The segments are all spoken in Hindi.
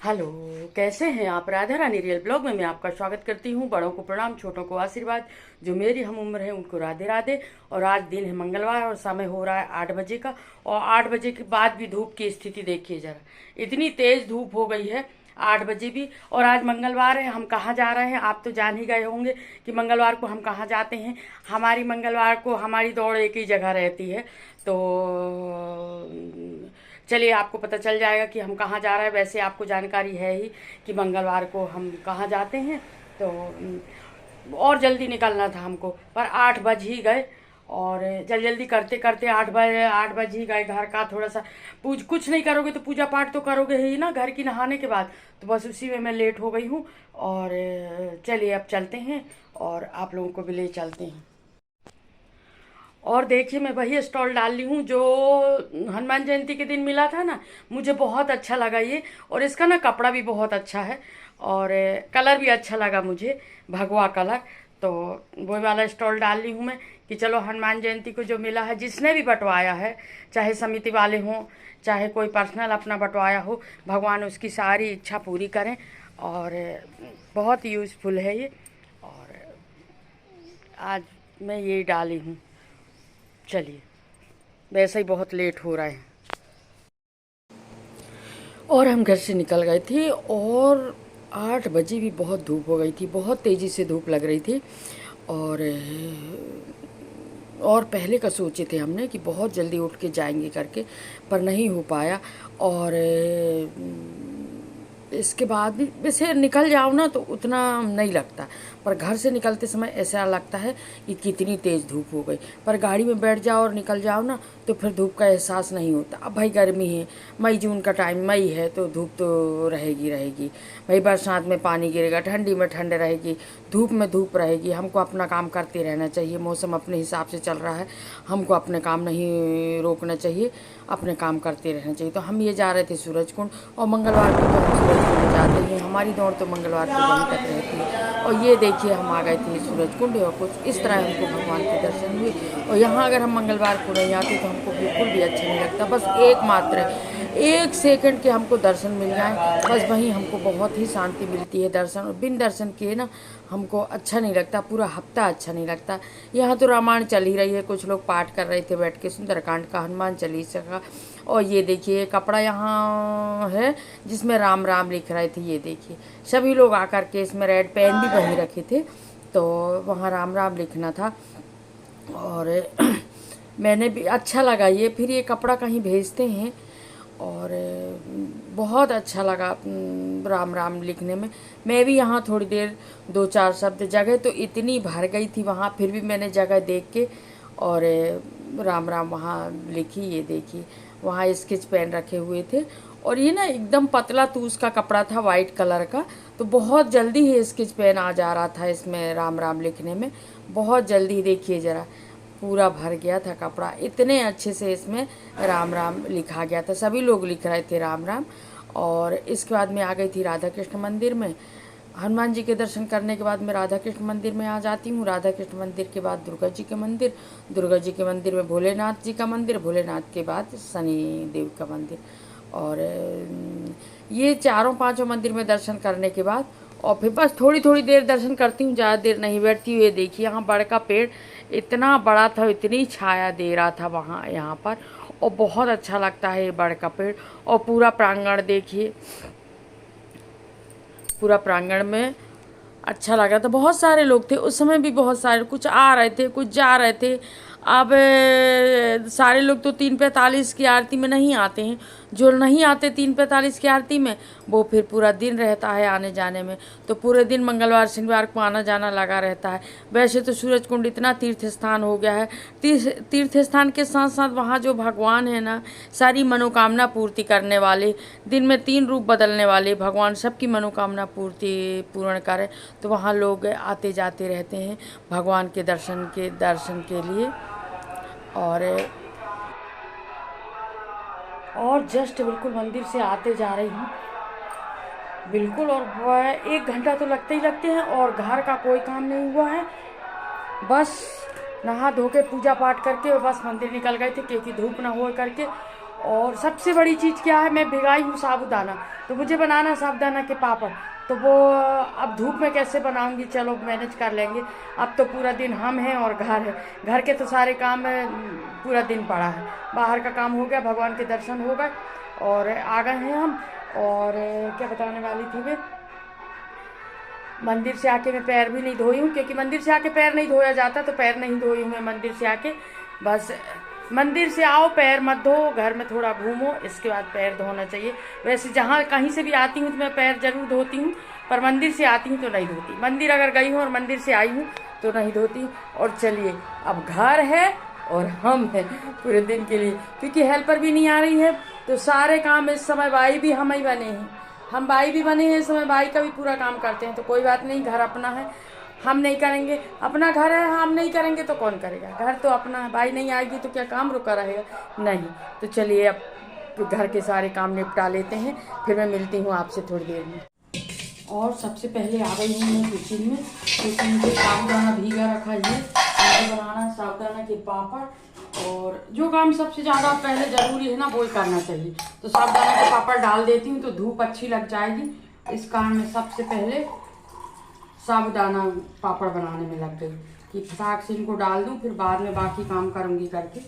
हेलो। कैसे हैं आप? राधा रानी रियल ब्लॉग में मैं आपका स्वागत करती हूँ। बड़ों को प्रणाम, छोटों को आशीर्वाद। जो मेरी हम उम्र है उनको राधे राधे। और आज दिन है मंगलवार और समय हो रहा है 8 बजे का। और 8 बजे के बाद भी धूप की स्थिति देखिए जरा, इतनी तेज धूप हो गई है 8 बजे भी। और आज मंगलवार है, हम कहाँ जा रहे हैं आप तो जान ही गए होंगे कि मंगलवार को हम कहाँ जाते हैं। हमारी मंगलवार को हमारी दौड़ एक ही जगह रहती है। तो चलिए आपको पता चल जाएगा कि हम कहाँ जा रहे हैं। वैसे आपको जानकारी है ही कि मंगलवार को हम कहाँ जाते हैं। तो और जल्दी निकलना था हमको, पर 8 बज ही गए। और जल्दी जल्दी करते करते 8 बज ही गए। घर का थोड़ा सा पूज कुछ नहीं करोगे तो पूजा पाठ तो करोगे ही ना घर की नहाने के बाद। तो बस उसी में मैं लेट हो गई हूँ। और चलिए अब चलते हैं और आप लोगों को भी ले चलते हैं। और देखिए मैं वही स्टॉल डाल ली हूँ जो हनुमान जयंती के दिन मिला था ना। मुझे बहुत अच्छा लगा ये। और इसका ना कपड़ा भी बहुत अच्छा है और कलर भी अच्छा लगा मुझे, भगवा कलर। तो वो वाला स्टॉल डाल ली हूँ मैं कि चलो हनुमान जयंती को जो मिला है, जिसने भी बंटवाया है, चाहे समिति वाले हों चाहे कोई पर्सनल अपना बंटवाया हो, भगवान उसकी सारी इच्छा पूरी करें। और बहुत यूज़फुल है ये। और आज मैं ये डाली हूँ। चलिए, वैसे ही बहुत लेट हो रहा है। और हम घर से निकल गए थे और 8 बजे भी बहुत धूप हो गई थी, बहुत तेज़ी से धूप लग रही थी। और पहले का सोचे थे हमने कि बहुत जल्दी उठ के जाएंगे करके, पर नहीं हो पाया। और इसके बाद भी वैसे निकल जाओ ना तो उतना नहीं लगता, पर घर से निकलते समय ऐसा लगता है कि कितनी तेज़ धूप हो गई। पर गाड़ी में बैठ जाओ और निकल जाओ ना तो फिर धूप का एहसास नहीं होता। अब भाई गर्मी है, मई जून का टाइम, मई है तो धूप तो रहेगी रहेगी। भाई बरसात में पानी गिरेगा, ठंडी में ठंड रहेगी, धूप में धूप रहेगी। हमको अपना काम करते रहना चाहिए। मौसम अपने हिसाब से चल रहा है, हमको अपने काम नहीं रोकना चाहिए, अपने काम करते रहना चाहिए। तो हम ये जा रहे थे सूरज कुंड, और मंगलवार को तो हम सूरज कुंड जाते हैं। हमारी दौड़ तो मंगलवार को वहीं तक रहती है। और ये देखिए हम आ गए थे सूरज कुंड और कुछ इस तरह हमको भगवान के दर्शन हुए। और यहाँ अगर हम मंगलवार को नहीं आते तो हमको बिल्कुल भी अच्छा नहीं लगता। बस एकमात्र 1 सेकंड के हमको दर्शन मिल जाए, बस वहीं हमको बहुत ही शांति मिलती है। दर्शन और बिन दर्शन किए ना हमको अच्छा नहीं लगता, पूरा हफ्ता अच्छा नहीं लगता। यहाँ तो रामायण चल ही रही है, कुछ लोग पाठ कर रहे थे बैठ के सुंदरकांड का, हनुमान चालीसा का। और ये देखिए कपड़ा यहाँ है जिसमें राम राम लिख रहे थे। ये देखिए सभी लोग आकर के इसमें रेड पेन भी वहीं रखे थे, तो वहाँ राम राम लिखना था। और मैंने भी अच्छा लगा ये, फिर ये कपड़ा कहीं भेजते हैं। और बहुत अच्छा लगा राम राम लिखने में। मैं भी यहाँ थोड़ी देर 2-4 शब्द, जगह तो इतनी भर गई थी वहाँ, फिर भी मैंने जगह देख के और राम राम वहाँ लिखी। ये देखिए वहाँ स्केच पेन रखे हुए थे। और ये ना एकदम पतला तूस का कपड़ा था वाइट कलर का, तो बहुत जल्दी ही स्केच पेन आ जा रहा था इसमें राम राम लिखने में, बहुत जल्दी। देखिए ज़रा पूरा भर गया था कपड़ा, इतने अच्छे से इसमें राम राम लिखा गया था। सभी लोग लिख रहे थे राम राम। और इसके बाद मैं आ गई थी राधा कृष्ण मंदिर में। हनुमान जी के दर्शन करने के बाद मैं राधा कृष्ण मंदिर में आ जाती हूँ। राधा कृष्ण मंदिर के बाद दुर्गा जी के मंदिर, दुर्गा जी के मंदिर में भोलेनाथ जी का मंदिर, भोलेनाथ के बाद शनि देव का मंदिर। और ये चारों पांचों मंदिर में दर्शन करने के बाद और फिर बस थोड़ी थोड़ी देर दर्शन करती हूँ, ज़्यादा देर नहीं बैठती हूँ। ये देखिए यहाँ बड़ का पेड़ इतना बड़ा था, इतनी छाया दे रहा था वहाँ यहाँ पर, और बहुत अच्छा लगता है ये बड़ का पेड़। और पूरा प्रांगण देखिए, पूरा प्रांगण में अच्छा लगा था। बहुत सारे लोग थे उस समय भी, बहुत सारे, कुछ आ रहे थे कुछ जा रहे थे। अब सारे लोग तो 3:45 की आरती में नहीं आते हैं। जो नहीं आते 3:45 की आरती में, वो फिर पूरा दिन रहता है आने जाने में। तो पूरे दिन मंगलवार शनिवार को आना जाना लगा रहता है। वैसे तो सूरज कुंड इतना तीर्थ स्थान हो गया है। तीर्थ स्थान के साथ साथ वहाँ जो भगवान है ना, सारी मनोकामना पूर्ति करने वाले, दिन में 3 रूप बदलने वाले भगवान सबकी मनोकामना पूर्ण करें। तो वहाँ लोग आते जाते रहते हैं भगवान के दर्शन के लिए। और जस्ट बिल्कुल मंदिर से आते जा रही हूँ बिल्कुल। और 1 घंटा तो लगते ही लगते हैं और घर का कोई काम नहीं हुआ है। बस नहा धो के पूजा पाठ करके बस मंदिर निकल गए थे क्योंकि धूप ना हो करके। और सबसे बड़ी चीज़ क्या है, मैं भिगाई हूँ साबूदाना, तो मुझे बनाना साबूदाना के पापड़। तो वो अब धूप में कैसे बनाऊंगी, चलो मैनेज कर लेंगे। अब तो पूरा दिन हम हैं और घर है, घर के तो सारे काम पूरा दिन पड़ा है। बाहर का काम हो गया, भगवान के दर्शन हो गए और आ गए हैं हम। और क्या बताने वाली थी मैं, मंदिर से आके मैं पैर भी नहीं धोई हूँ, क्योंकि मंदिर से आके पैर नहीं धोया जाता, तो पैर नहीं धोई हूँ मैं मंदिर से आके। बस मंदिर से आओ पैर मत धो, घर में थोड़ा घूमो, इसके बाद पैर धोना चाहिए। वैसे जहाँ कहीं से भी आती हूँ तो मैं पैर जरूर धोती हूँ, पर मंदिर से आती हूँ तो नहीं धोती। मंदिर अगर गई हूँ और मंदिर से आई हूँ तो नहीं धोती। और चलिए, अब घर है और हम हैं पूरे दिन के लिए, क्योंकि हेल्पर भी नहीं आ रही है, तो सारे काम इस समय भाई भी हम ही बने हैं, हम भाई भी बने हैं इस समय, भाई का भी पूरा काम करते हैं। तो कोई बात नहीं, घर अपना है, हम नहीं करेंगे, अपना घर है, हम नहीं करेंगे तो कौन करेगा, घर तो अपना है। भाई नहीं आएगी तो क्या काम रुका रहेगा, नहीं। तो चलिए अब घर के सारे काम निपटा लेते हैं, फिर मैं मिलती हूँ आपसे थोड़ी देर में। और सबसे पहले आ गई हूँ मैं किचन में, क्योंकि मुझे साबूदाना भीगा रखा है, मुझे बनाना है साबूदाना के पापड़। और जो काम सबसे ज़्यादा पहले ज़रूरी है ना, वो ही करना चाहिए। तो साबूदाना के पापड़ डाल देती हूँ तो धूप अच्छी लग जाएगी, इस कारण मैं सबसे पहले साबूदाना पापड़ बनाने में लग गई कि फटाक से इनको डाल दूँ, फिर बाद में बाकी काम करूँगी करके।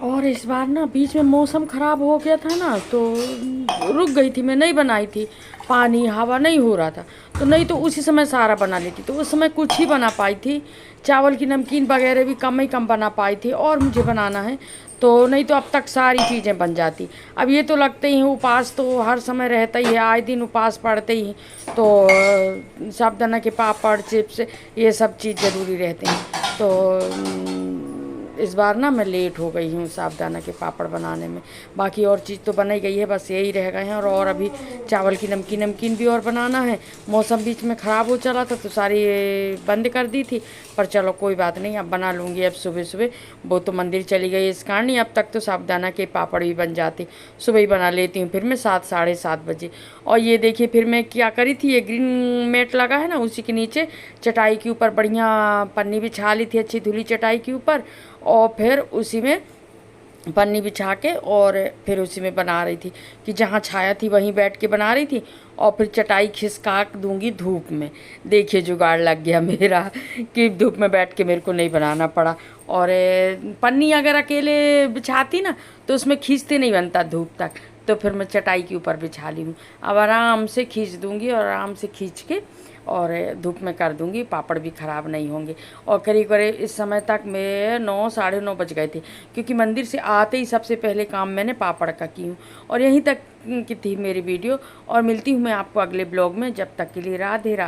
और इस बार ना बीच में मौसम ख़राब हो गया था ना, तो रुक गई थी, मैं नहीं बनाई थी, पानी हवा नहीं हो रहा था, तो नहीं तो उसी समय सारा बना लेती। तो उस समय कुछ ही बना पाई थी, चावल की नमकीन वगैरह भी कम ही कम बना पाई थी, और मुझे बनाना है तो नहीं तो अब तक सारी चीज़ें बन जाती। अब ये तो लगते ही उपास तो हर समय रहता ही है, आए दिन उपास पड़ते ही, तो साबूदाना के पापड़ चिप्स ये सब चीज़ ज़रूरी रहते हैं। तो इस बार ना मैं लेट हो गई हूँ साबूदाना के पापड़ बनाने में, बाकी और चीज़ तो बनाई गई है, बस यही रह गए हैं। और अभी चावल की नमकीन भी और बनाना है। मौसम बीच में ख़राब हो चला था तो सारी बंद कर दी थी, पर चलो कोई बात नहीं, अब बना लूँगी। अब सुबह सुबह वो तो मंदिर चली गई इस कारण नहीं, अब तक तो साबूदाना के पापड़ भी बन जाते, सुबह ही बना लेती हूँ फिर मैं 7 साढ़े 7 बजे। और ये देखिए फिर मैं क्या करी थी, ये ग्रीन मैट लगा है ना, उसी के नीचे चटाई के ऊपर बढ़िया पन्नी बिछा ली थी, अच्छी धुली चटाई के ऊपर, और फिर उसी में पन्नी बिछा के और फिर उसी में बना रही थी कि जहाँ छाया थी वहीं बैठ के बना रही थी। और फिर चटाई खिसका दूंगी धूप में। देखिए जुगाड़ लग गया मेरा कि धूप में बैठ के मेरे को नहीं बनाना पड़ा। और पन्नी अगर अकेले बिछाती ना तो उसमें खींचते नहीं बनता धूप तक, तो फिर मैं चटाई के ऊपर बिछा ली हूँ। अब आराम से खींच दूंगी और आराम से खींच के और धूप में कर दूंगी, पापड़ भी ख़राब नहीं होंगे। और करीब करीब इस समय तक मैं 9 साढ़े 9 बज गए थे, क्योंकि मंदिर से आते ही सबसे पहले काम मैंने पापड़ का की हूँ। और यहीं तक की थी मेरी वीडियो, और मिलती हूँ मैं आपको अगले ब्लॉग में। जब तक के लिए राधे राधे।